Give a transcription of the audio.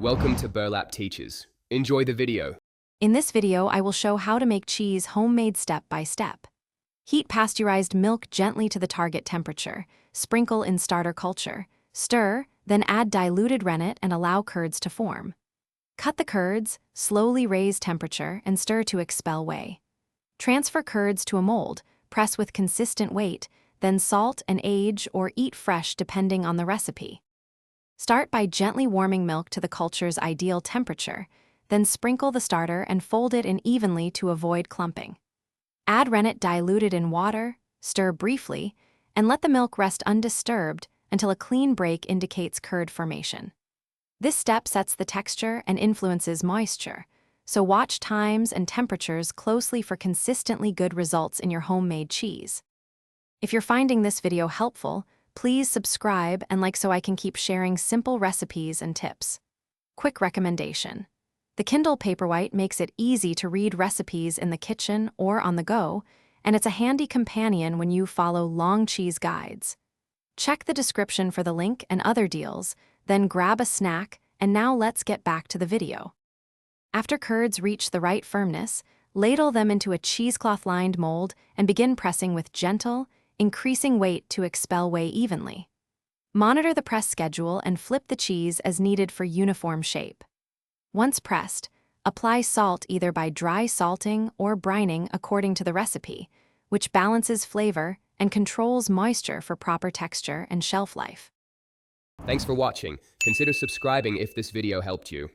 Welcome to Burlap Teachers. Enjoy the video. In this video, I will show how to make cheese homemade step by step. Heat pasteurized milk gently to the target temperature, sprinkle in starter culture, stir, then add diluted rennet and allow curds to form. Cut the curds, slowly raise temperature, and stir to expel whey. Transfer curds to a mold, press with consistent weight, then salt and age or eat fresh depending on the recipe. Start by gently warming milk to the culture's ideal temperature, then sprinkle the starter and fold it in evenly to avoid clumping. Add rennet diluted in water, stir briefly, and let the milk rest undisturbed until a clean break indicates curd formation. This step sets the texture and influences moisture, so watch times and temperatures closely for consistently good results in your homemade cheese. If you're finding this video helpful, please subscribe and like so I can keep sharing simple recipes and tips. Quick recommendation. The Kindle Paperwhite makes it easy to read recipes in the kitchen or on the go, and it's a handy companion when you follow long cheese guides. Check the description for the link and other deals, then grab a snack, and now let's get back to the video. After curds reach the right firmness, ladle them into a cheesecloth-lined mold and begin pressing with gentle, increasing weight to expel whey evenly. Monitor the press schedule and flip the cheese as needed for uniform shape. Once pressed, apply salt either by dry salting or brining according to the recipe, which balances flavor and controls moisture for proper texture and shelf life. Thanks for watching. Consider subscribing if this video helped you.